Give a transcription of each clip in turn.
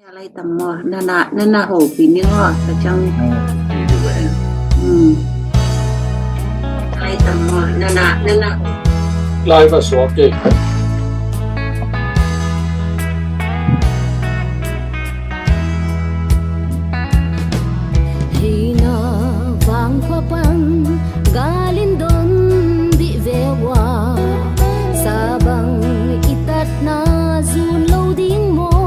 Alay tamo nana ho pini ho kacang alay tamo nana lai và số kê hina vang papan galindon di vewa sabang itat na zun loading mo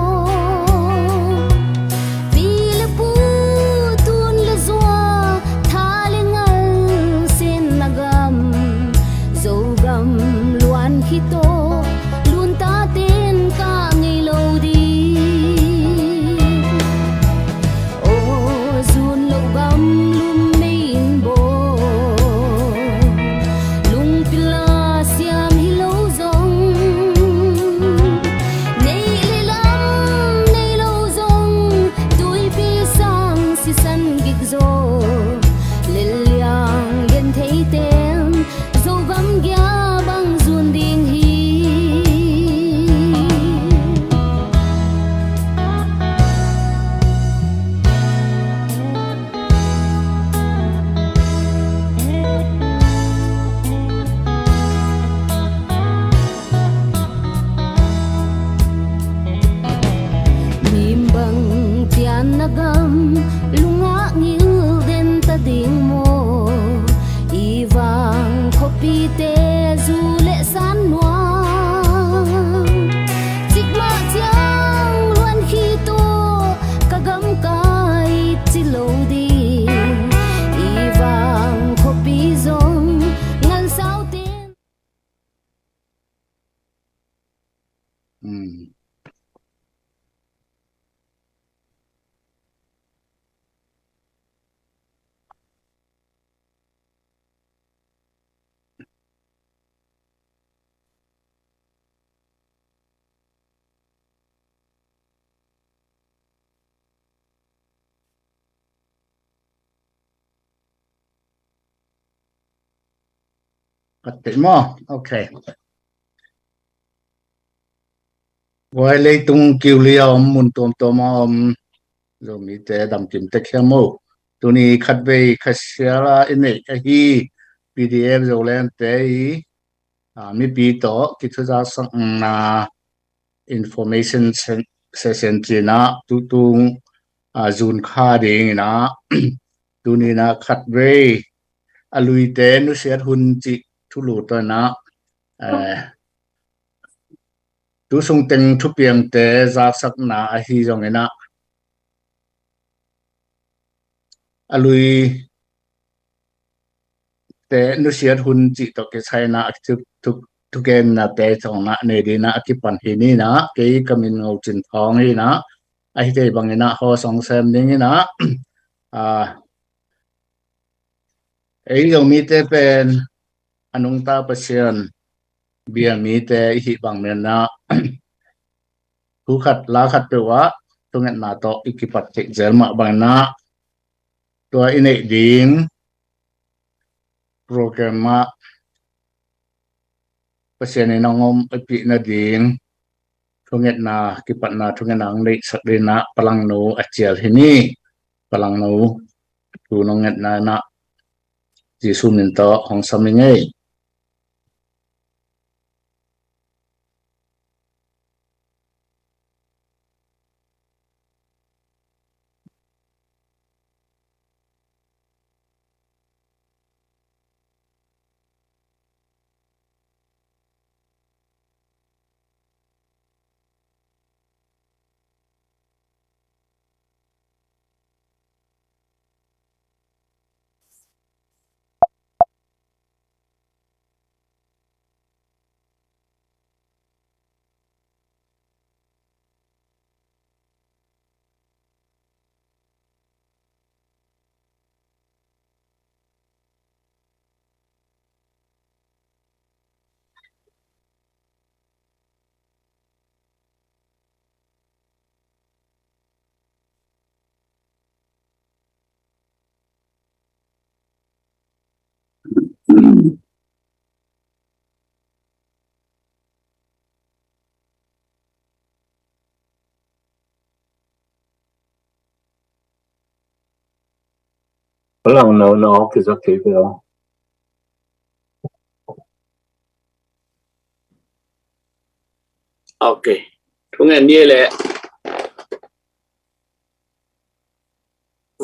hito อืมปฏิโมโอเคไว้เลยตุงกิวเลียมมุนตัวมอมเรามีแต่ดำจิมเตเขียมตัวนี้คัดไปคัดเสียละอินเนอฮี PDF เราเล่นแต่มีปีต่อคิดจะสั่งนา information session จีนะตุงจูนค่าเด้งนะตัวนี้นะคัดไปลุยเตนุเสียหุ่นจิทุลุตัวนะtu sung teng thu piang te zak sak na a hi jong ena alui te nu siat hun chi to ke chaina tu ken na te chong na ne di na ki pan hi ni na ke kamin ngau chin thong hi na a hi te bang ena ho song sem ding ena a ei lo mi te pen anung ta pasien bia mi te hi bang men na thu khat la khat pe wa tu ngat na to ikipat che zel ma bang na tua inei ding program ma pasien ni nongom api na ding tu ngat na kipat na tu ngat nang nei sak de na palang no achial hini palang no tu nongat na na jisu min to hong samingei palang no kizaki bel. Okay. Thungen ni le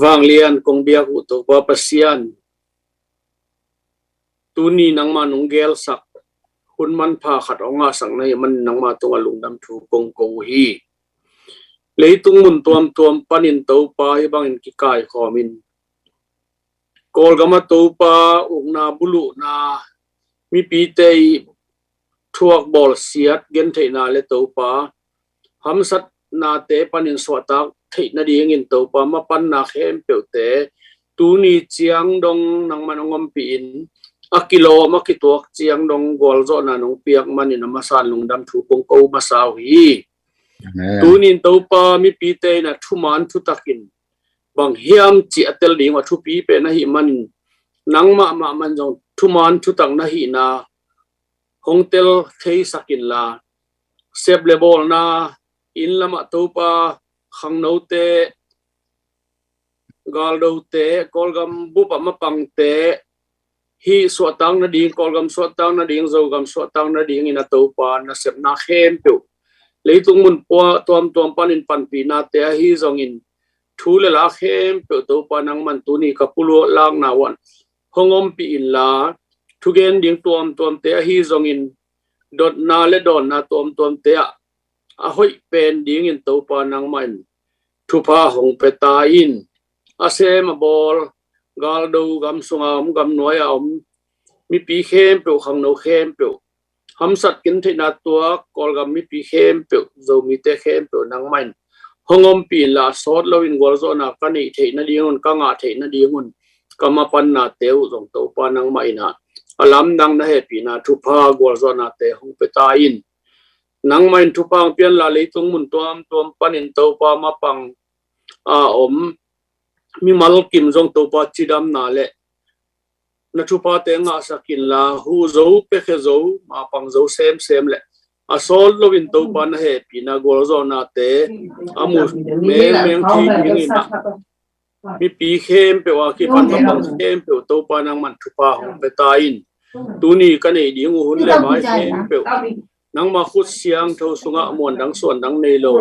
vang lian kong biak u to pa pasian tuni nang manung gel sak hun man pha khat onga sang nei man nang ma to alung dam thu kong ko hi leitung mun tuam panin to pa hi bangin ki kai khomin kol gama to pa ugna bulu na mi pi te thuak bol siat gen theina le to pa hamsat na te panin swata theina ding in to pa ma pan na khem peute tuni chiang dong nang manongom pi in a kilo ma ki tuak chiang dong gol zo na nong piak manin ma san lung dam thu kong ko ma saw hi tunin to pa mi pi te na thuman thu takin bang hiam chi atel ding wa thu pi pe na hi man nang ma man jong thuman thu tang na hi na hongtel thei sakin la sep lebol na in lama to pa khang no te gal do te kolgam bu pa ma pang te hi swatang na ding kolgam swatang na ding zogam swatang na ding ina to pa na sep na khem tu leitung mun po tuam panin pan pi na te hi zong in thule la khem pe to pa nang man tu ni kapulo lang na wan hongom pi in la thugen ding tuam te hi zong in dot na le don na tuam te a hoi pen ding in to pa nang man thu pa hong pe ta in a se ma bol gal do gam sungam gam noi om mi pi khem pe khang no khem pe hamsat kin thina tua kolgam mi pi khem pe zo mi te khem pe nang main hongom pi la sot lovin gorzo na kani theina dingun kanga theina dingun kama pan na teu zong to pa nang mai na alam nang na he pi na thupa gorzo na te hong pe ta in nang main thupang pian la leitung mun tuam panin to pa ma pang a om mi mal kim zong to pa chidam na le na thupa te nga sakin la hu zo pe khe zo ma pang zo sem le a sol lovin to pa na he pi na gorzo na te amu meng thi ming na mi pi khem pe wa ki pan ma pang khem pe to pa nang man thupa hong pe ta in tu ni ka nei ding hun le mai khem pe nang ma khut siang tho sunga mon dang suan dang nei lo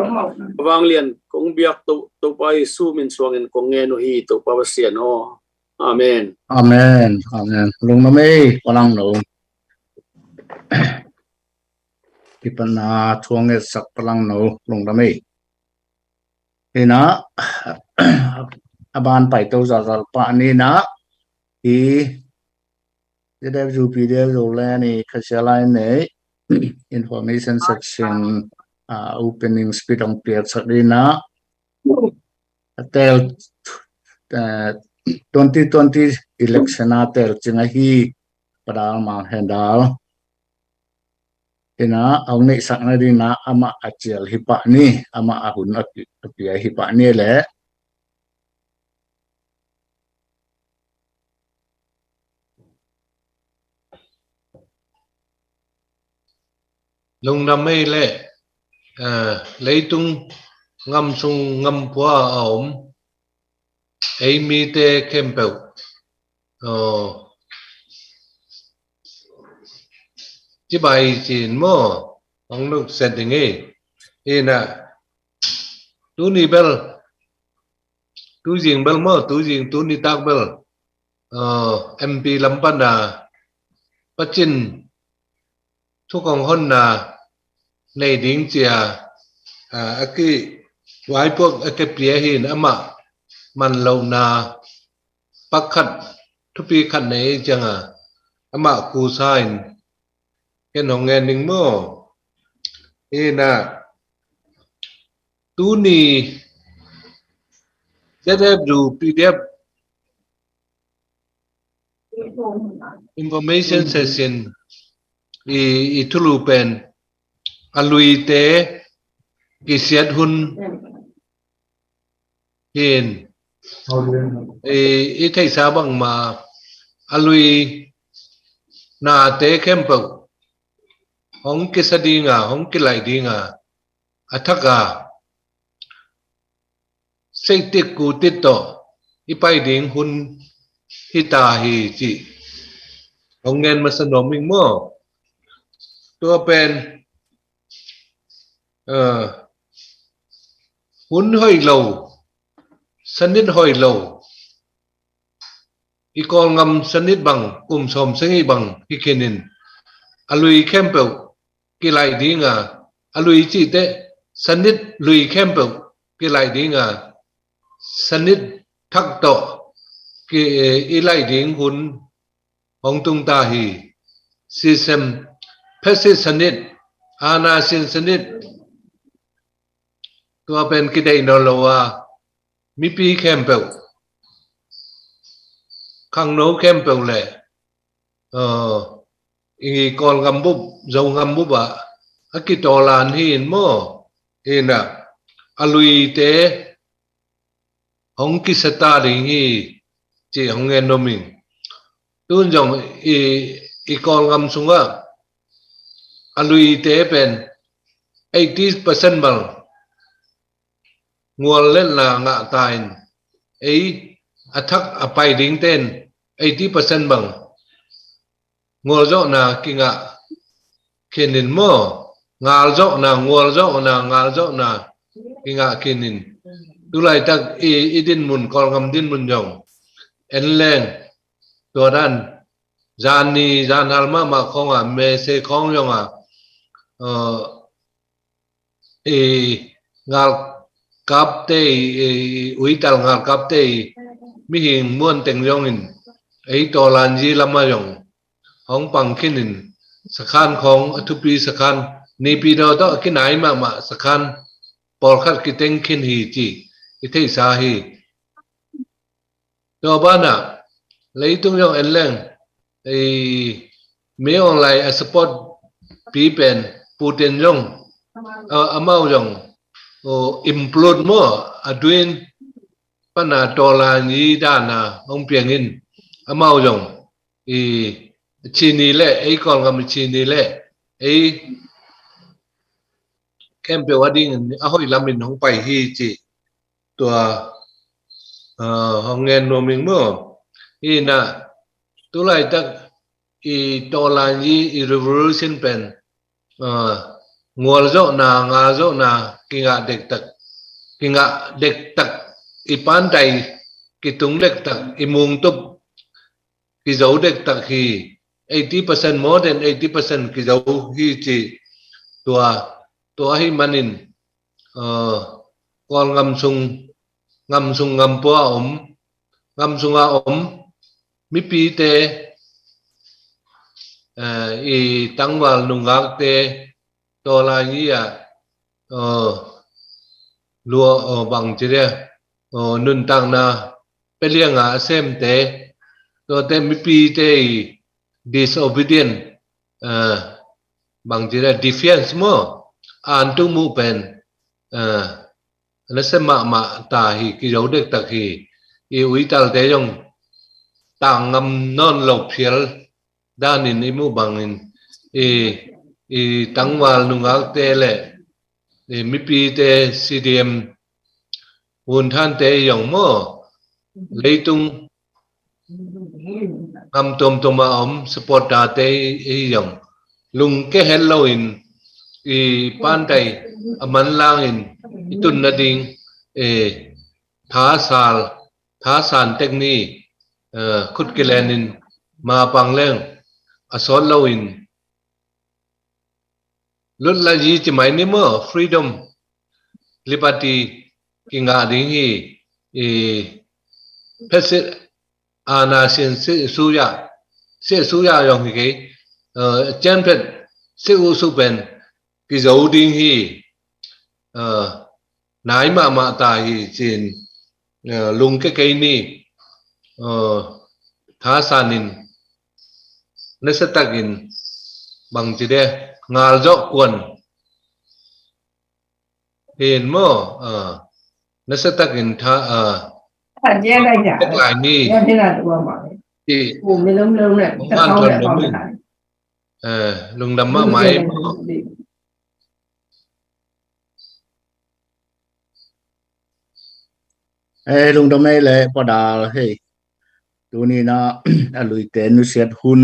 wang lian kong biak to pa su min suang en kong nge no hi to pa sian o amen amen amen lung na me palang no kipana thuang e sak palang no lung na me ina aban pai to za pa ni na hi de ju pi de lo la ni khasala ne information section opening speed on peer sakina tel 2020 election tel chinga hi padal ma handal ina aung nei sakna dina ama achel hipa ni ama ahun apia hipa ni le lung nam mê lệ lấy tung ngâm sung ngâm qua ổm ấy mi tê kem bèo chỉ bài chỉ mò ông được xét định ấy nè tu ni bel tu riêng bel mò tu riêng tu ni tak bel MP lampan na pachin thu còn hơn là này đến chia cái vài quốc cái bia hin ama man lâu na bắc khát thu pi khát này chẳng ama cu sain cái nó nghe nín mò na tu ni sẽ đẹp dù PDF information session itulu pen alui te kisiat hun hin thầy sa bằng mà alui na te kempo hong kisadi nga hong kilai di nga athaka seitik ku tito ipai ding hun hita hi chi hong ngen masanom ming moตัวเป็นหุ่นห้อยโลสนิทห้อยโลอีกองงำสนิทบังกลุ่มสมซึ่งอีบังฮิเคนินอลุยเข้มเปลกิไลดีงาอลุยจีเตสนิทลุยเข้มเปลกิไลดีงาสนิททักโตกิอีไลดิงหุ่นของตุงตาฮีซิสเซมเพศสนิทอาณาสินสนิทตัวเป็นกิเลสนรวามีปีเข้มเปลขังโนเข้มเปลเลยอีกอนกำบุบเจ้ากำบุบอะอากิตอลานหินโมน่ะอลุยเตหงกิสตาริงีจีหงเงินโนมิงตุนจงอีกอนกำสุงะalui te pen 80% bang nguồn lên là ngạ tài ấy attack apai ding ten 80% bang nguồn rõ na ki ngạ kinin mo ngal rõ na nguồn rõ na ngal rõ na ki ngạ kinin tu lai tak idin mun kol ngam din mun jong en leng to dan jani jan alma ma khong a me se khong yong a ngal kap te uital ngal kap te mi hing muôn teng yong in ấy to lan ji lama yong hong pang kinin สักขันของทุกปีสักขันนี่ปีเราต้องกินไหนมาสักขันปอลขัดกิเต็งขินฮีจีกิเทสาฮีตัวบ้านอ่ะเลยตุ้งยองเอ็นเลงไอมีออนไลน์สปอร์ตปีเป็นปูเต็นยองอามาวยองโออิมพลูดมั่วอดวินปัญหาดอลลาร์นี้ด้านน่ะองเปียงินอามาวยองอีชีนีเล่ไอ้ก่อนก็มีชีนีเล่ไอ้แคมเปญว่าดิ้งอ้าวอีลามินของไปฮีจีตัวห้องเงินโนมิงมั่วอีน่ะตัวไรตักอีดอลลาร์นี้อี revolution เป็นงัวโจนางาโจนากิงะเด็กตักกิงะเด็กตักอีปานใจกิตุงเด็กตักอีมุงตุบกิเจ้าเด็กตักฮี80% more than 80% ki jau hi chi tua hi manin kon ngam sung ngam po ngam sunga mi pi te i tangwal nungak te to la yi ya lua bang chi re nun tang na pe lianga sem te to te mi pi te disobedient bang jira defiance mo an tu mu pen na se ma ta hi ki jo dek tak hi i ui tal te jong tang ngam non lo phiel danin i mu bangin i tangwal nungal te le mi pi te cdm hun than te yong mo leitung ngam tom ma support da te i yong lung ke hello in i pan tai aman lang in itun na ding tha san techni khut ke lenin ma pang leng asol lo in lut la ji chi mai ni mo freedom liberty kinga ding hi phesit ana sin se suya yong hi chen phet se u su ben ki zo ding hi nai ma ta hi chin lung ke ni tha sanin nesatakin bang chi de ngal jo kwon hin mo nesatakin tha thành ra đây nhỉ cái lại ni em thế là tụi mà thì cùng với lông lông này không tất an cả toàn lại đúng còn mình lại lùng đầm mà máy lung dom nei le pada hei tu ni na alui te nu set hun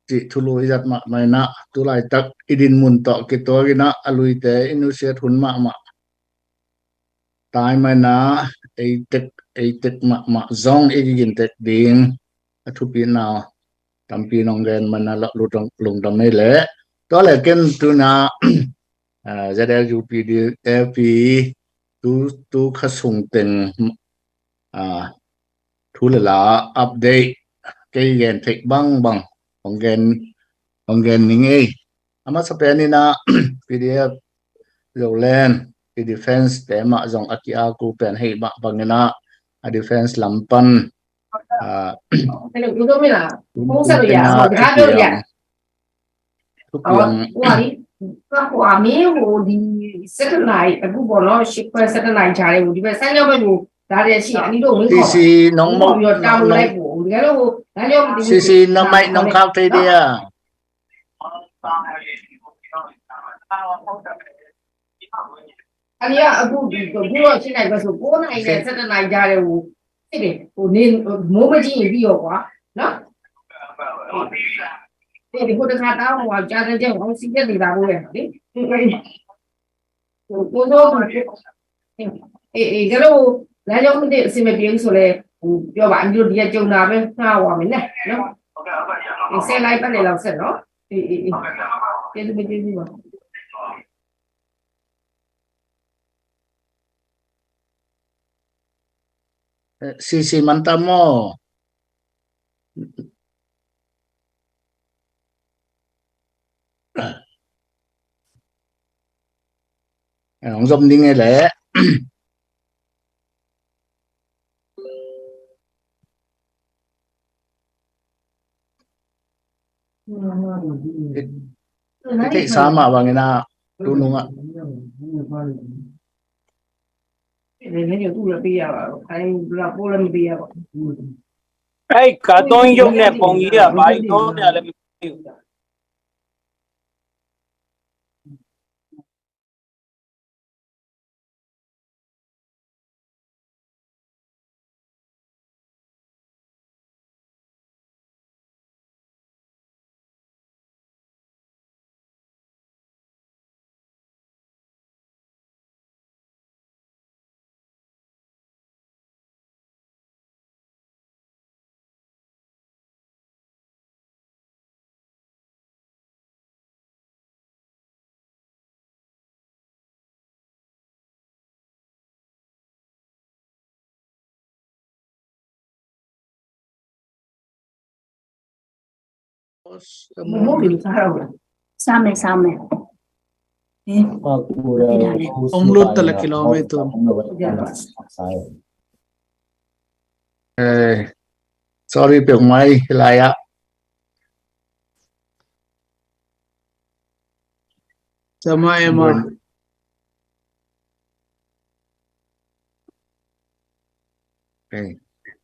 ti thului zat ma mai na tu lai tak idin mun to ki to gi na alui te inu set hun ma tai mai na ei tek ma zong e gin tek ding athu pi na tampi nong gen mana la lung dom nei le to le ken tu na ZLUP DLP tu khasung teng thu la update cái gen thek bang ong gen ni ngei ama sapeni na PDF Lowland the defense tema zong akia ku pen hei ba bangena a defense lampan cái được chúng tôi mới là không sao được à một cái đơn giản quả đi các quả mía hồ đi set lại cái bộ nó ship set lại trả lại đi về sang nhau bây giờ đã để chỉ anh đi đồ mới khỏi sisi nong mo nhiều trao lại bộ cái đó đã cho sisi no mai nong khao te dia anh ya aku gua trên này và số cố này này set lại trả lại cái này nên mỗi cái gì bị nhiều quá đó thì cô được hạt tao ngoài cha ra chơi không xin cái gì vào rồi đấy cô đâu cái đâu là do mình để xin mấy tiếng rồi này cho bạn đưa đi chơi nào bên nào à mình này nó xe lại cái này làm sao đó thì cái bên gì mà sisi mantamo ông dâm đi nghe lẽ cái thị xã mà bằng người nào đúng không ạ Để cái điều tu là bây giờ anh là vô lần bây giờ Hey, cả tôi dùng nè phong ý à, bài tôi nè làm một điểm sao rồi Same. Eh, tidak ada. Ông lút tala kilometer. sorry biểu máy lại ạ Sama emang.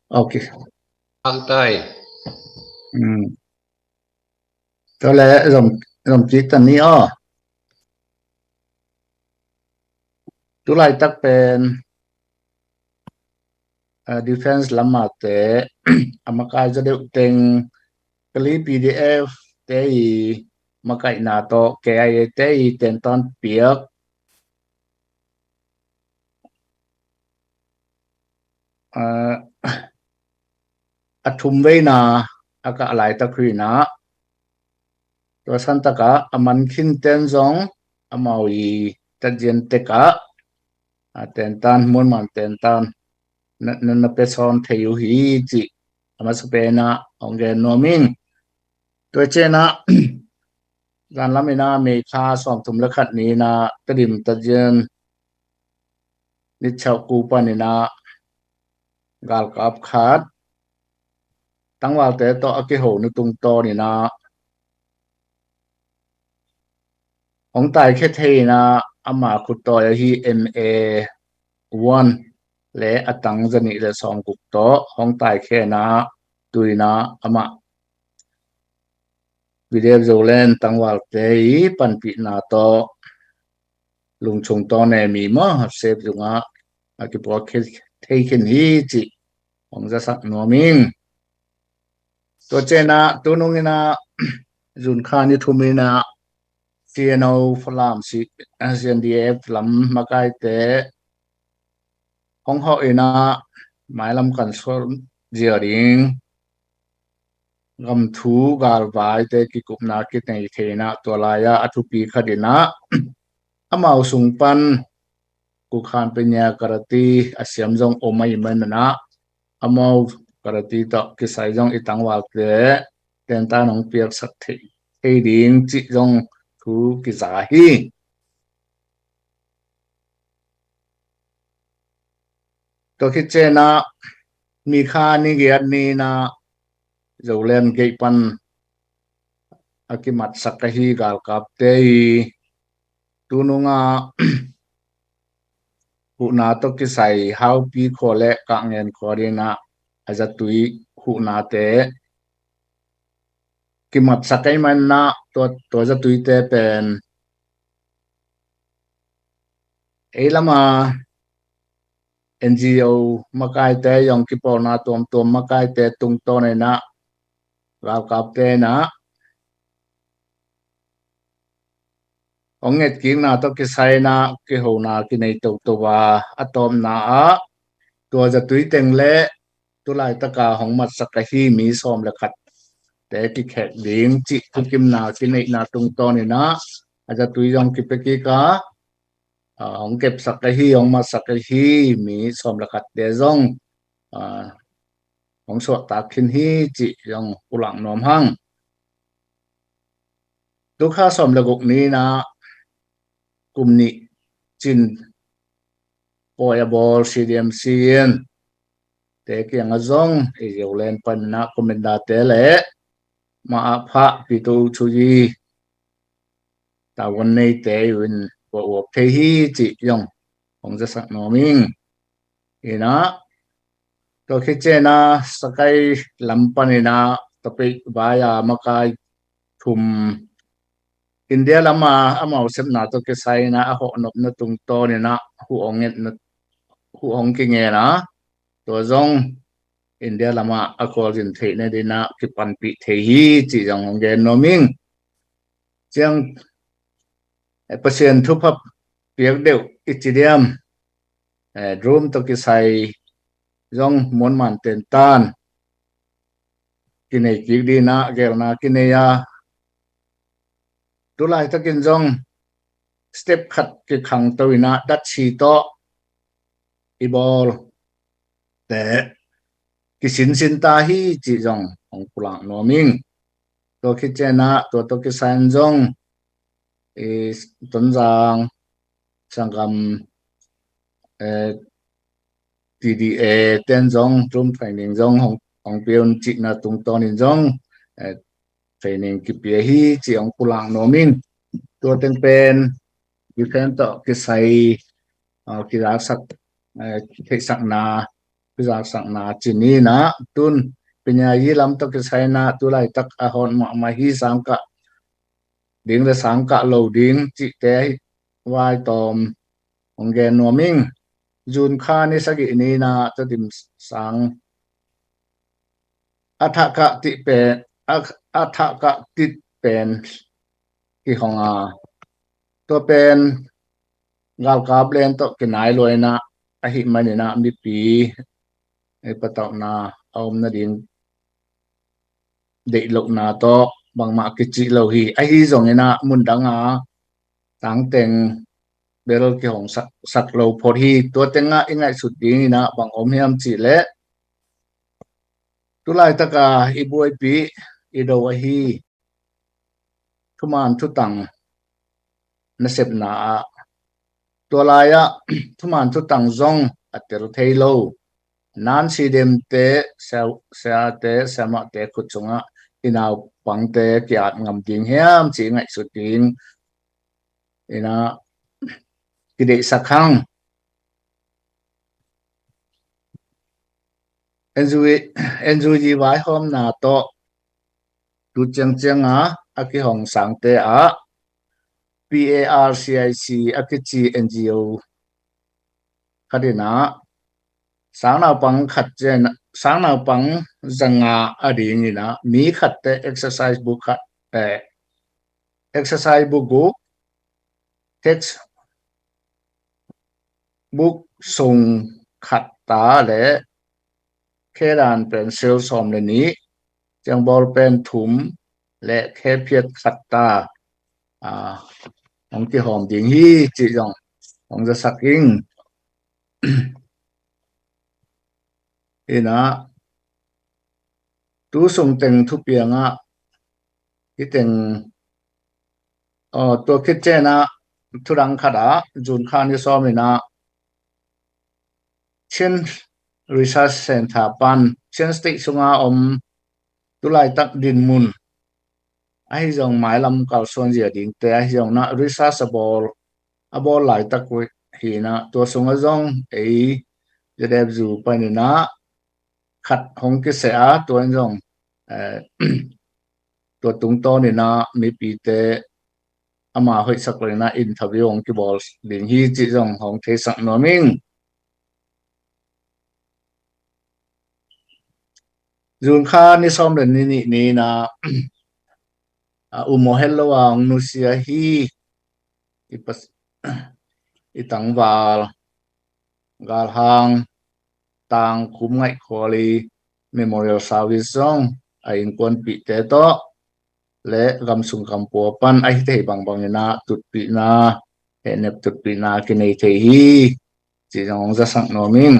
ok ภาคใต้ cho lẽ dòng chỉ tần ní tu lại tắcเป็นdefense ลำมาเตะ amakaiจะเดือดเต็งกลี PDF เตะมาไก่นาโตแกไอเตะเต็นตอนเปียกอัทุมเวนาอากาอะไรตะครีนะตัวสันตะกะอามันขินเต็นซองอามาวีตัดเจนเตกะเต็นตันมุนมันเต็นตันนั่นเป็นซอนเทียวฮีจิอามาสเปนะองเกนโนมิงตัวเจนะการละเมนาเมคาสองทุมละขัดนี้นะตดิมตัดเจนนิชาวกูปานินะกาลกับขาดตั้งว่าแต่ต่ออากิโหนตุงโตนี่นะของตายแค่เทนะอามาคุตอยฮี MA1 และอตังจนิและสองกุกโตของตายแค่นะตุยนะอามาวิเดียโจเลนตั้งว่าแต่ปันปีนาโตลุงชงโตเนมีมั้งเซฟจุงะอากิปอเคเทคินฮีจิของจะสักโนมิงตัวเจนะตัวนุ่งนะจุนคานิทุมินะCNO ฟลามสิ SNDF ลำมาไกเตะของเขาเองนะหมายลำกันส่วนเจียริงกำทูกาลวายเตะกิกุมนาคิดในเทนะตัวลายอัตุปีคดีนะอามาสุงปันกุขานเป็นยากระตีอาเซียมจงโอไม่เหมือนนะอามากระตีต่อกิสัยจงอีตังวัลเตะเต็นตาหนองเปียกสักทีเอดิงจิจงทูกิจาฮีตัวคิดเจนะมีค่านิเกียรนีนะจะเล่นเกี่ยปันอากิมัดสักฮีกาลกับเตยตุนุงาหูนาตกิใส่ฮาวปีโคเละกังเงินคอดีนะอาจจะตุยหูนาเตกิมัดสักไอมันนะตัวจะตุยเตเป็นเอลมา NGO มาไกเตยองกิปอนาตัวมาไกเตตุงโตในนะเรากับเตนะองเงกิงนาตกิใส่นะกิหูนากิในตัวอะตอมนาตัวจะตุยเต็งเละตัวลายตะกาของมัดสักฮีมีซอมละขัดแต่กิแขกดิงจิทุกิมนากิในนาตุงโตในนะอาจจะตุยยองกิเปกิกาของเก็บสักฮีของมาสักฮีมีสมรคัดเดซงของสวดตาคินฮีจิยังอุลังนอมหัง ตุข้าสมละกุกนี้นะกลุ่มนี้จินปอยบอลซีดีเอ็มซีเอ็นแต่เกียงอจงเอเจเลนปันนะคอมเมนดาเตเลมาอาภะปิตูชุยีตาวันนี้เตยุนว่าเทฮีจิยงของจะสักนอมิงอีนะตัวคิดเจนะสกายลำปันนะตะไปบายามากายทุมอินเดียลำมาอามาอุเซมนาตัวคิดใส่นะอาหอนบนะตุงโตเนี่ยนะหูองเงนะหูองกิเงนะตัวจงอินเดียลำมาอากอรินเทเนดินะคิปันปิเทฮีจิยงของเกนนอมิงเจียงเปอร์เซ็นต์ทุบพับเปียกเดียวอิจิเดียมดรูมตัวกิไซยองมวนมันเต็นตันกินไอกิกดีนะเกลนากินเนียตุลายตะกินจงสเต็ปขัดกิขังตัวนะดัชชีโตอีบอลแต่กิสินตาฮีจิจงของปุลังโนมิงตัวคิดเจนะตัวกิไซจงต้นจางสังคมTDA เต้นจงทุ่มไฟนิ่งจงของเปียนจินาตุงตอนิจงไฟนิ่งกิเปียฮีจีของปุลังโนมินตัวเต็งเป็นยูเคนต่อกิไซกิรักสักเทสักนากิรักสักนาจินีนะตุนเป็นยายีลำต่อกิไซนะตัวไรตักอาหอนมาฮีสังกะดิ้งและสังกะโลดิ้งจิเตวายตอมของแกนโนมิงจูนค่านี่สักนี้นะจะดิมสังอัฐกะติเป็นอัฐกะติเป็นที่ของตัวเป็นกาลกาเบลนตัวกินไหนลอยนะอหิมันนี่นะมีปีไอ้ปะตอกนาเอามนาดินเด็กลูกนาโตบางมากิจิโลหีไอ้ที่ส่งนี่นะมุนดังต่างแต่งเบลล์ของสักโลพอดีตัวเต็งอิงไงสุดดีนี่นะบางอมเฮียมจีเละตุลายตะกาอีบวยปีอีโดวะฮีทุมานทุตังนเสพนาตัวลายทุมานทุตังจงอัตเตอร์เทโลนันซีเดมเตเซาเตเซมาเตขุดจงอินาวปังเตกิอาดงำดิงเฮียมจีไงสุดดิงอินากิเดสักครั้งเอ็นจูจีไว้หอมนาโตดูเจียงอากิหงสังเตPARCIC อากิจี NGO คดีนะสังนาปังขัดเจนสังนาปังจังอดีนี่นะมีขัดแต่ exercise book ขัดexercise book text book ส่งขัดตาและแค่ดานเป็นเซลล์สอมเลยนี้จังบอลเป็นถุมและแค่เพียรขัดตาของที่หอมดิ่งฮีจีจงของจะสักยิ่งนะตู้ส่งเต็งทุเปียงที่เต็งตัวคิดเจนะทุรังขดาจุนคานิซอมินะเช่น research center ปันเช่นสติสุงาตุลายตักดินมุนไอ้จงหมายลำเก่าส่วนเสียดิ่งแต่ไอ้จงนะ researchบอลหลายตักวิหีนะตัวสุงาจงจะได้จูไปนี่นะขัดหงกิเสียตัวจงตัวตุงโตนี่นะมีปีเตอามาให้สักเลยนะอินทวิวของกิบอลดิ่งฮีจิจงของเทสักโนมิงจูนค่านี่ซ้อมเรื่องนี้นะอุโมเฮลลวางนุเซียฮีอีตังวาลกาลฮังตังคุมไงคอลีเมโมเรียลซาวิสซงไอ้อินควนปีเตโตและกำสุงกำปัวปันไอ้เทบางนะตุดปีนาเห็นเนบตุดปีนากินไอ้เทฮีจีจงจะสังโนมิง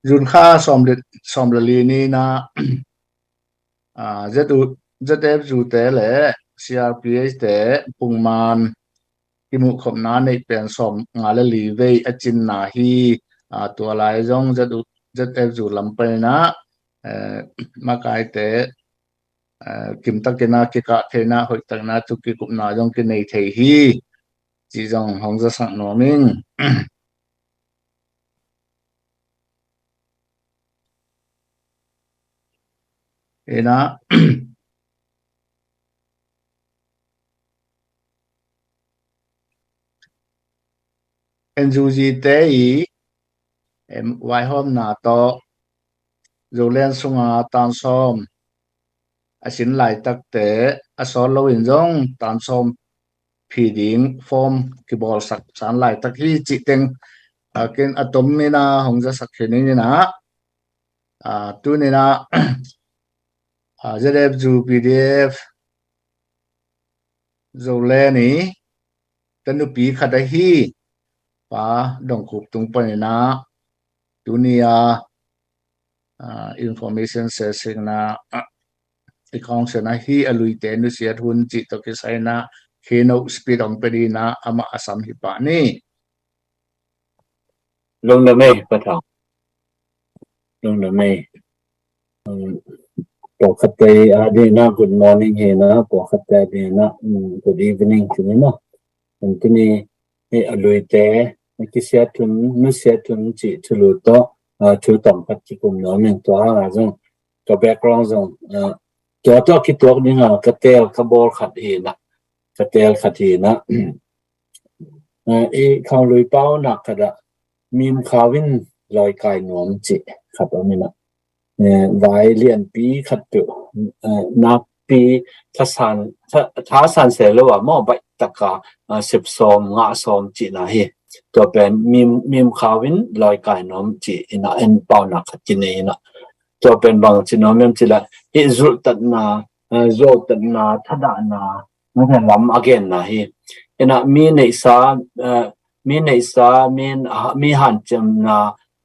run kha som le li ni na ZF zu te le CRPH te pungman ki mu khom na nei pen som nga le li ve achin na hi tua lai jong ZF zu lampel na ma kai te kim tak ke na ki ka the na hoi tak na tu ki kup na jong ki nei thei hi chi jong hong za sang no ming ena NGOG te i wai hom na to zo len sunga tan som asin lai tak te asol lo in jong tan som phi ding form ki bol sak san lai tak hi chi teng ken atom me na hong za sak khe ni na tu ni na ZF zu PDF zo le ni kan nu pi khat hi pa dong khup tung pa ni na dunia information sharing na account na hi alui te nu siat hun chi to ki sai na kheno speed ong pe na ama asam hi pa ni long le mai patang long le mai po khate ade na good morning he na po khate de na good evening chuni na antini e alui te ki siat thun nu siat thun chi thulu to chu tong pat ki kum no men to ha jong to background jong to ki tok ni nga ka tel ka bol khat hi na ka tel khat hi na e khang lui pau na ka da mim khawin loi kai nom chi khat ami na vai lian pi khat tu na pi tha san se lo wa mo bai taka sip som nga som chi na hi to pen mim khawin loi kai nom chi ina en pau na khat chi nei na to pen bang chi nom mem chi la e zul tat na zo tat na thada na na lam again na hi ina mi nei sa mi han chem na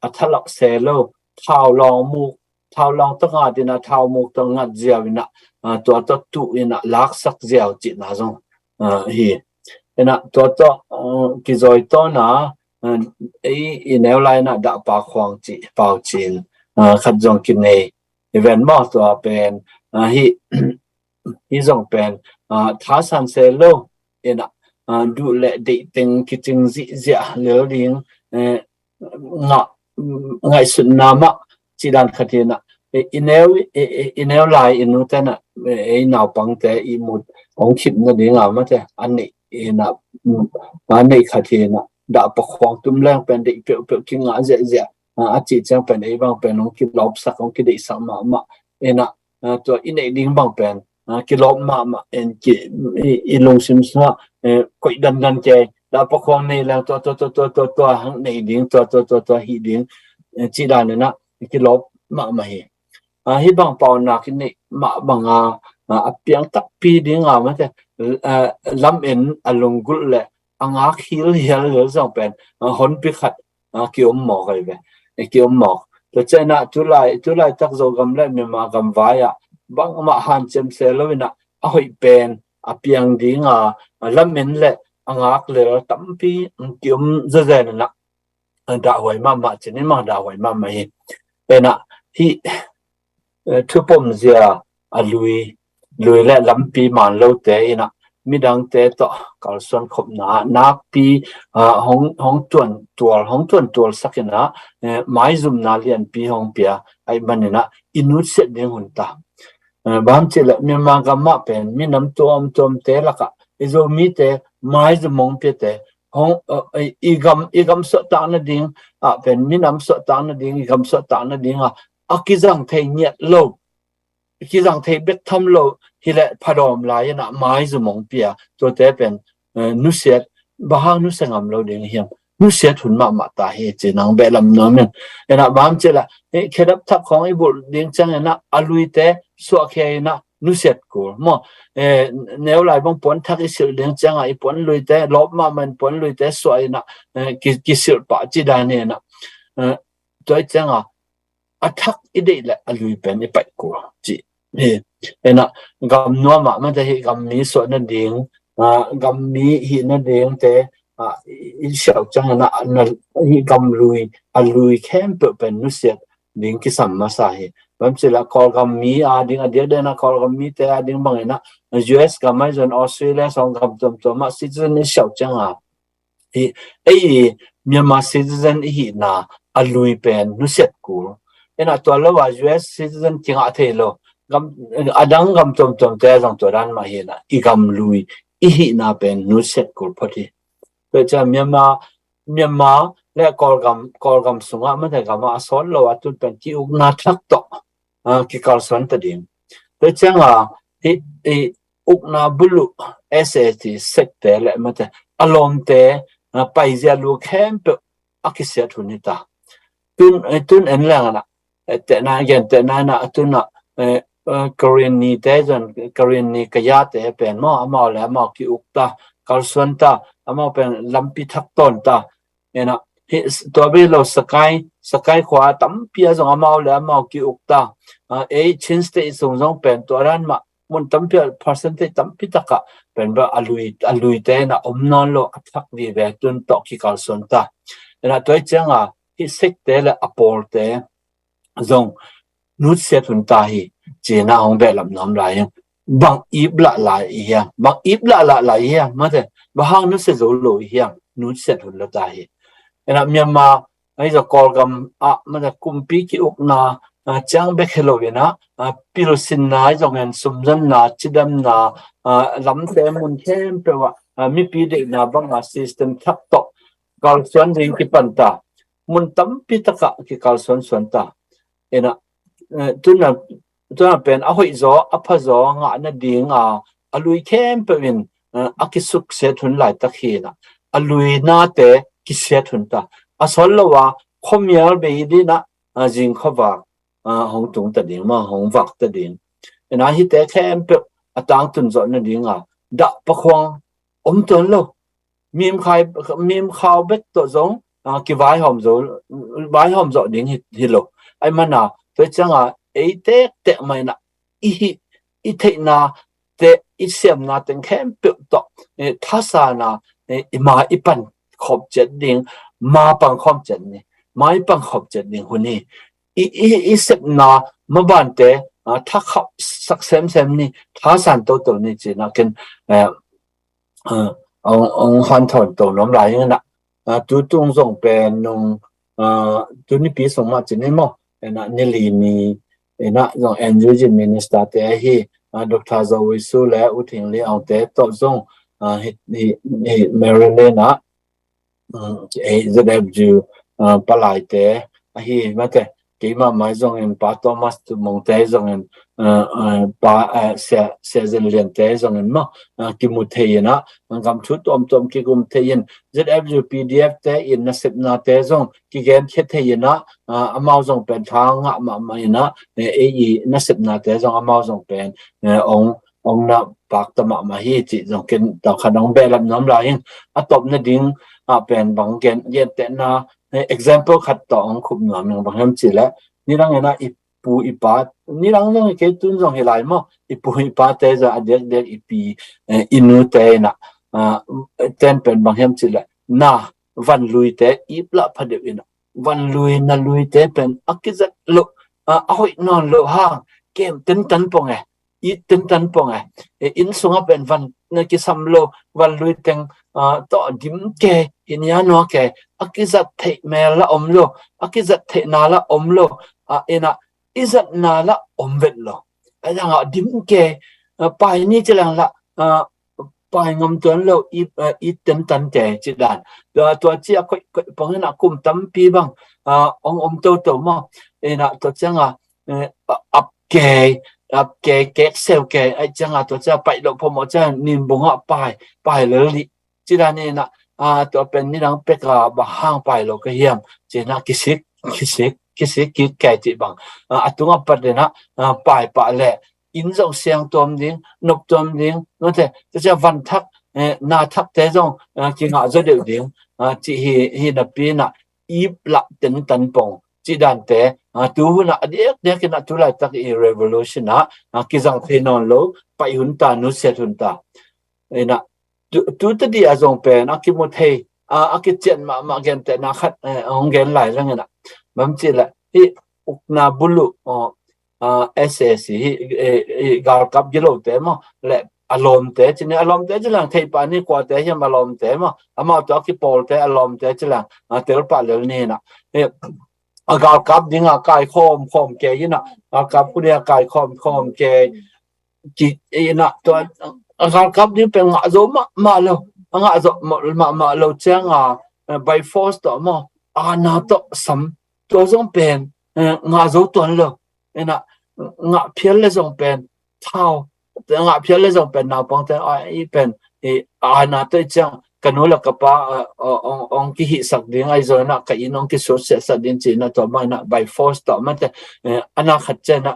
athalak se lo thao long to nga dina thao muk to nga jiawina to tu ina lak sak jiaw chi na jong hi ina to ki zoi to na inel lai na da pa khwang chi pau chin khat jong ki nei event mo to pen hi jong pen tha san se lo ina du le de ting ki ting zi zia le ling ngai sun na ma chi dan khatina inel lai inu ta na naw pang te I mut ong khip na ding ma te ani ina ma nei khatina da pa khwang tum lang pen de pe ki nga zia a chi chang pen ei bang pen ong ki lop sak ong ki de sak ma ina to inei ding bang pen ki lop ma en ki ilung sim sa koi dan che da pa khwang nei lang to hang nei ding to hi ding chi dan na ki lop ma hi hi bang pau na ki nei ma banga apiang tak pi ding ma te lam en alung gul le anga khil hial le zong pen hon pi khat ki mo kai ve ki mo to chena tu lai tak zo gam le me ma gam wa ya bang ma han chem se lovina a hoi pen apiang ding lam en le anga le tam pi ki za na da hoi ma chen ma da hoi ma hi pena hi thupom zia alui le lampi man lo te ina midang te to kalson khop na pi hong tuan tual sakina mai zum na lian pi hong pia ai manina inut se ding hunta bam chela mi ma ga ma pen mi nam tom te laka izo mi te mai zum mong pe te hong igam so ta na ding pen mi nam so ta na ding igam so ta na ding akizang thei nyet lo kizang thei bet tham lo hile phadom la yana mai zu mong pia to te pen nu set ba nu sangam lo ding hiam nu set hun ma ta he che nang be lam no men ena bam chela khedap thak khong I bul ding chang na alui te so khe na nu set ko mo neu lai bang pon thak sil ding chang ai pon lui te lop ma man pon lui te so ai na ki sil pa chi da ne na toy chang attack ide la alui pen ipai ko chi ena gam no ma ma te gam mi so na ding gam mi hi na ding te in xiao chang na hi gam lui kem pe pen nu se ding ki sam ma sa hi bam se la call gam mi ding dia de na call gam mi te ding bang na US gam mai zon Australia song gam tom ma citizen ni xiao chang hi ei Myanmar citizen hi na alui pen nu set ku ena to lo wa US citizen tinga the lo gam adang gam tom te jong to ran ma hi na I gam lui I hi na pen nu set ku phati pe cha Myanmar le kol gam sunga ma te gam a son lo atun pen ki uk na thak to ki kal son ta ding pe cha nga I uk na bulu SAT set te le ma te alom te pai zia lu khem pe akisia thunita tun en lang na te na again te na tun na Korean ni te jon Korean ni kaya te pen mo ama le ma ki ukta kalson ta ama pen lampi thak ton ta ena to be lo sakai khwa tam pia jong ama le ama ki ukta chin state song pen to ran ma mun tam pia percentage tam pi taka pen ba alui te na omnon lo athak vi ve tun to ki kalson ta ena to changa hi sek te le apol te zong nút set hun ta hi chỉ na hong be lam nam lai bang ip la la ya ma de ba hang nút set zo lo hiang nút set hun la ta hi ena Myanmar ai zo kol gam ma da kumpi ki uk na chang be khelo ve na pilosin na jong en sumjan na chidam na lam te mun khem pe wa mi pi de na bang system thak to kal suan ring ki pan ta mun tam pi taka ki kal suan ta ena tuna pen a hoi zo apha zo nga na ding alui khem pe win akisuk se thun lai tak hi na alui na te ki se thun ta asol lawa khomial be di na jing khawa hong tung ta ding ma hong wak ta ding ena hi te khem pe atang tun zo na ding da pa khwang ton lo mim khaw bet to zong ki vai hom zo ding hi lo ai mana to changa te mai na I te na te I sem na ten khem pe to thasa na ma ipan khop jet ding ma pang khop jet ni mai pang khop jet ding huni I sep na ma ban te tha khop sak sem ni thasan to ni chi na ken ông han thon to nom lai na tu tung song pen nong tu ni pi song ma chi ni mo na ni li ni ena zong engine minister te hi Dr. Zawisu le uting li ang te to zong hi Marilena ZFU palai te hi mate ki ma mai zong en pa Thomas tu mong te zong en pa se zen lien te zong en ma ki mu the na ngam thu tom ki gum the yin ZFU PDF te in na sep na te zong ki gem khe the na amao zong pen thang ma na na sep na te zong amao zong pen ong na pak ta ma hi chi zong ken ta khanong be lam nam la yin atop na ding pen bang gen ye te na example khat to ong khup nam nang bang ham chi la ni rang na ipu ipa ni rang long ke tun zong hi lai mo ipu ipa te za adek ipi inu te na ten pen bang ham chi la na van lui te ipla phade ina van lui na lui te pen akizat lo ahoi non lo ha kem ten pong ten pong in sunga pen van na ki sam lo van lui teng to dim ke in ya no ke akizat the me la om lo akizat the na la om lo ina izat na la om vet lo nga dim ke pai ni chelang la pai ngam tuan lo I ten te chi dan to chi a koi pong na kum tam pi bang om to mo ina to changa up ke sel ke ai changa to cha pai lo pho mo cha nin bunga pai le li chi dan ni na to pen ni dang pe ka ba hang pai lo ka hiam che na kisik ki kai ti bang atunga pat de na pai pa le in zo siang tom ding nop tom ding no te cha van thak na thak te zong ki nga zo de ding chi hi na pi na ip la ten pong จีดันแต่ตัวหุ่นเด็กกันตัวไรตักอี revolution กิจังเทนอนโลไปหุ่นตานุเสียหุ่นตานะตัวตัดดีอาจงเป็นกิมุทเฮกิเจนมาเกนแต่นักขัดองเกนหลายเรื่องนะมันจีละที่อุกนาบุลุSSC กาลกับยิโลเตมะและอารมณ์เตจินอารมณ์เตจิลังเทปานี่กว่าเตยังอารมณ์เตมะมาตัวกิปอลเตอารมณ์เตจิลังเตลปาเลนี่นะกาลกับดิ้งกายคอมเกยินะกับผู้เดียกายคอมเกจินะตัวกาลกับนี่เป็นงาโซมาเลงาโซมาเลเจ้งby force ตัวมะนาตัวสัมตัวจงเป็นงาโซตัวเลยนะงาเพียรเลยจงเป็นเท่างาเพียรเลยจงเป็นนาปังแต่เป็นนาตัวจังกันนู้นละกับป้าองค์กิหิสักดิ้งไอ้ส่วนนั้นกับอีน้องกิสุเสสักดิ้งจีน่ะตัวมันนะ by force ตัวมันแต่นาขัดเจนะ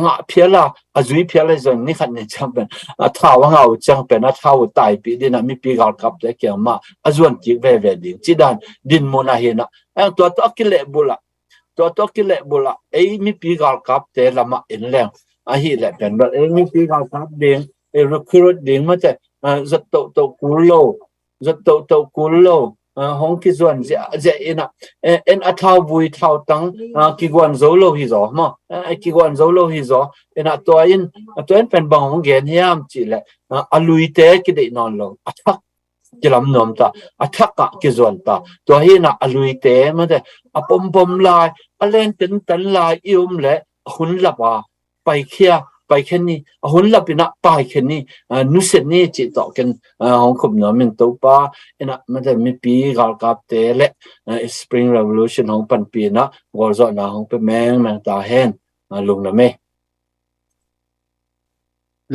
งาเพียรละจุยเพียรเลยจงนี่ขัดเนี่ยจังเป็นท้าวงาจังเป็นท้าวตายปีดินะมีปีกาลกับแต่เกี่ยวมาส่วนจิกเวดิ้งจีดันดินโมนาเห็นนะตัวกิเลบุละตัวกิเลบุละมีปีกาลกับแต่ละมาเอ็นแรงฮีแหละเป็นแบบมีปีกาลกับดิ้งrecruitดิ้งมาแต่จะโตกุโลจะโตกุโลห้องกิจวันจะอัฐาวุยเท่าตั้งกิจวันโซโลฮิโซมากิจวันโซโลฮิโซตัวเป็นบางห้องเงินเฮียมจีแหละลุยเตะกิเดนอนลงอัฐกิลำนอมตาอัฐกะกิจวันตาตัวเฮียน่ะลุยเตะมาแต่ปมลายเล่นเต็นลายอิ่มและหุ่นลับไปเคียไปแค่นี้หุ่นลับไปนะไปแค่นี้นุเสนี่จิตต่อกันของขุมน้ำมันตัวป้ามันจะมีปีกาลกับเตะและ Spring Revolution ของปันปีนะวอร์ซอนของเป็นแมงตาแห้งลงนะแม่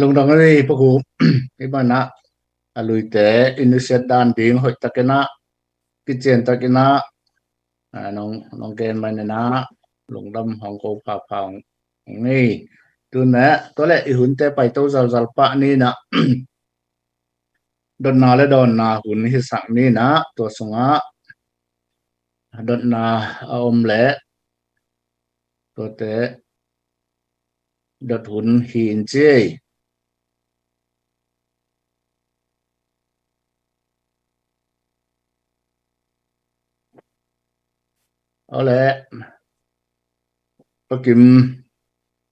ลงตรงนี้พวกกูที่บ้านนะลุยแต่อินุเซดานดิ้งหอยตะกันนะกิเจนตะกันนะน้องเกณฑ์มันนะลงดำของโคพาพางนี่ตัวนี้ตัวแรกหุ่นแต่ไปตัวจัลปะนี่นะดอนนาและดอนนาหุ่นที่สักนี่นะตัวสงะดอนนาอมเละตัวเตะดอดหุ่นหินเจเอาแหละปะกิม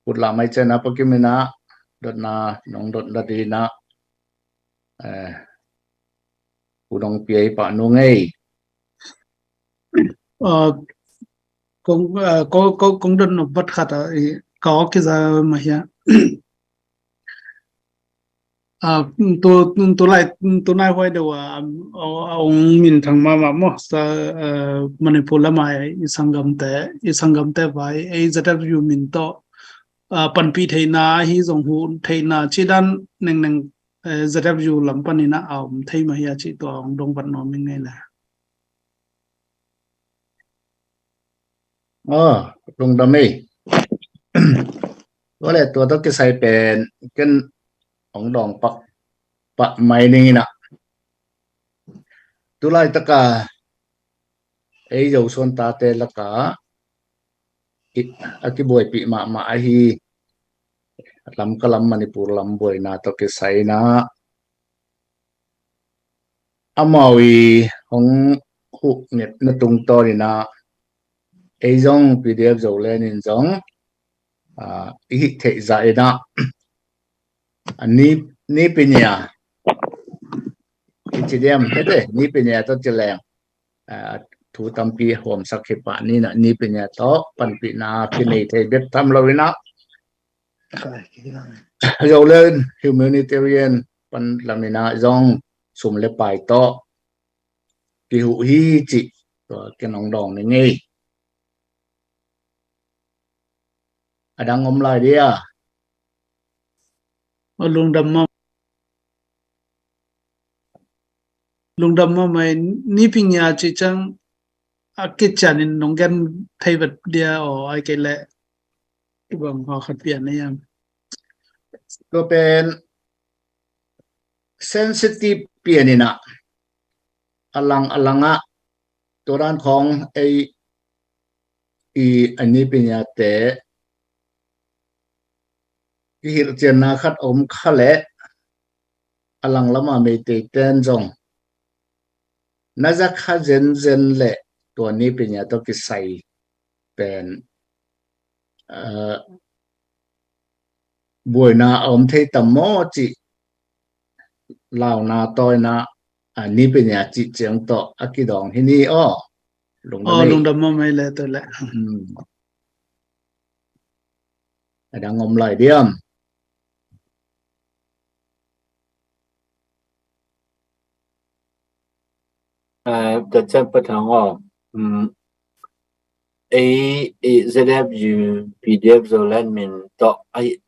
พูดลาไม่ใช่นะปะกิมนะดอดนาน้องดอดดีนะผู้ดองเปียปะนุ่งไงcũng đơn nó bất khát có cái gì mà hiện tôi lại tôi nay quay đầu ông mình thằng mà sa Manipur là mai sangam te vai ai zata view mình to panpi thei na hi zong hu thei na chi dan neng zata view lam pani na thei ma ya chi to ong dong pan no min ngai la ลงดำนี่ว่าแหละตัวต้องใส่เป็นกันของดองปักไม้นี่นะตัวไรตะกาอยู่ส่วนตาเตละกาที่บวยปีมาฮีลำกลำมณีปูลำบวยนาต้องใส่นะมาวีของหุเนี่ยนตุงตอนี่นะจง PDF จงเล่นจงอีกเทใจนะอันนี้เป็นเนี่ยที่เดียมเห็นไหมนี่เป็นเนี่ยต้องจะแรงถูตั้มปีหอมสักขีปะนี่นะนี่เป็นเนี่ยโตปันปีนาปีนี้เทเบ็ดทำเราเลยนะจงเล่น humanitarian ปันลำนี้นะจงสมเล็บไปโตปีหูฮีจิตัวแกน้องดองนี่ไงđang ngom lại đi lung đâm mà mày ní pin nhà chỉ chăng cái chả nên nông dân thay vật dia ở ai cái lệ bằng họ khát biển này emก็เป็น sensitive เปลี่ยนนี่นะอลังอะตัวด้านของไอ อันนี้เป็นยาแต่ที่หิรเจนาคัดอมขะเลอลังละมาไม่ติเต้นจงน่าจะข้าเจนเละตัวนี้เป็นยาตัวกิใส่เป็นเอ่อบัวนาอมเทตมอจิลาวนาตอยนาอันนี้เป็นยาจิเจียงโตอากิดองที่นี่อ้อลง อ๋อ ได้ ลุงดำมาไม่เลยตัวแหละ ada ngom lai diam the temperature of ZFU PDF Zolan min to ai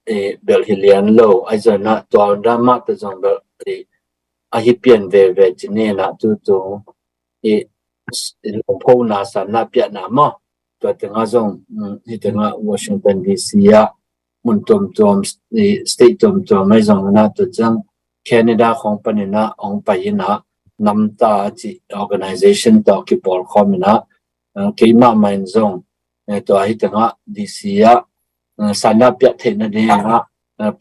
bel hilian lo ai zo na to da ma to zong bel a hi pian ve chine na tu lo po na sa na pia na mo to te nga zong hi te nga Washington DC ya mun tom state tom mai zong na to chang Canada khong panina ong pa ina namta chi organization to ki por khomina keima main zong to hi tanga DC ya sana pya thena de ha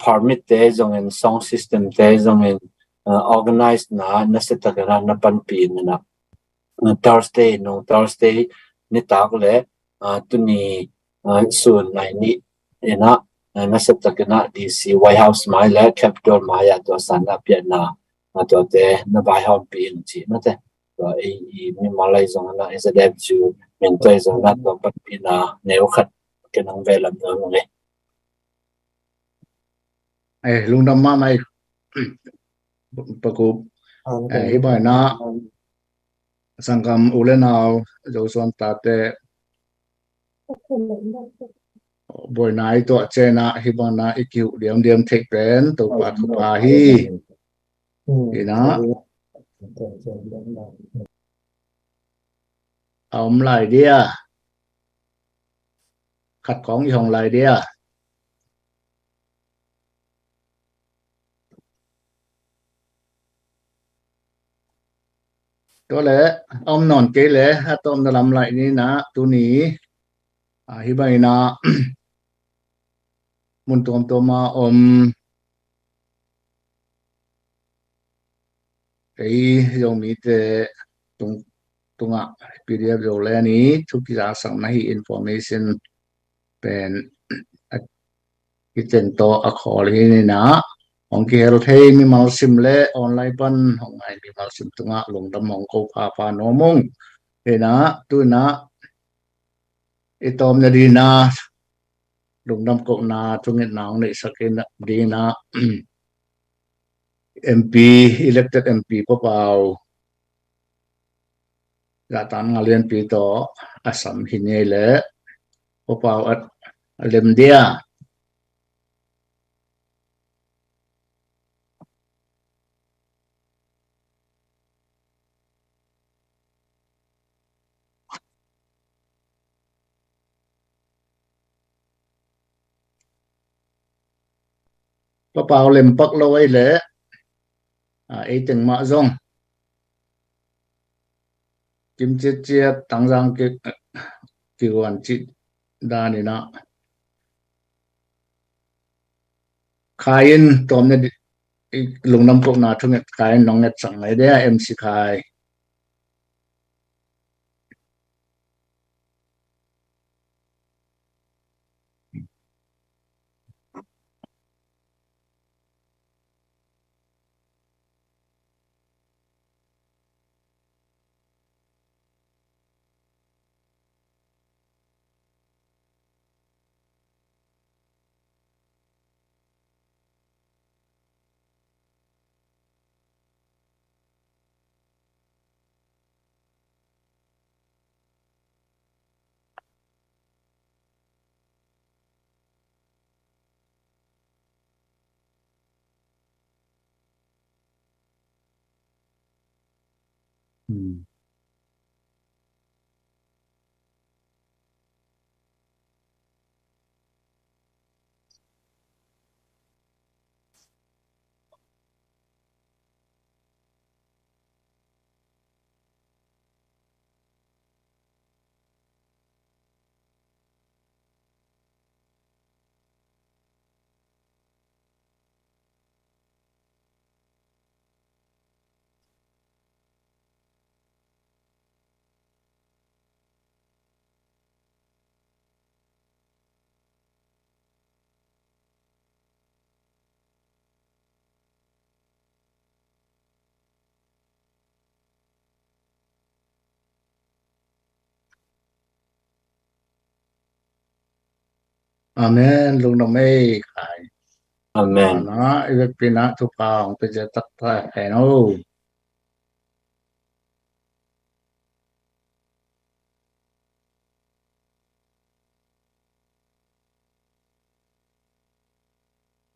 permit te zong en song system te zong en organized na setakara na pan pi na Thursday ni tak le tuni sun nai ni ena na setakana DC White House mai le Capitol mai ya to sana pya na to te na bai hom pi chi na te to mi malai zong na is a dev chu men toi zong na to pat pi na neu khat ke nang ve lam no nge lung dam ma mai pakup hi bai na sangam ulenau jo son ta te boy nai to chena hi bana ikiu diam thek pen to pa thu pa hi ina lại đi à khát con gì hồng lại đi à có lẽ ông non kế lẽ hát ông đã làm lại đi nè tu ní hi bay na muốn tôm mà cái dòng mỹ te tung tung à PDF rồi lẽ ní chúc gia sang này information pen cái tên to à khó đi nè ông kia rồi thấy mi mal sim le online pan ông ai mi mal sim tung à lồng đâm ông câu pha nó mông thế nè tu nè itom na đi nè lồng đâm câu nè chung cái nào này sắc cái đi nè MP elected MP papau gatan ngalian pito asam hinele papau at alem dia papau lempak loi le ai từng mạ rong kim chết tăng giang cái quan trị đa này nọ khai in tóm này lùng năm cộng nào trong khai in nong net chẳng này đấy em sĩ khai อาเมนลุงน้องไม่ขาย Amen. นะอีเวกปีนะทุกปางเป็นจะตักตาแห่โน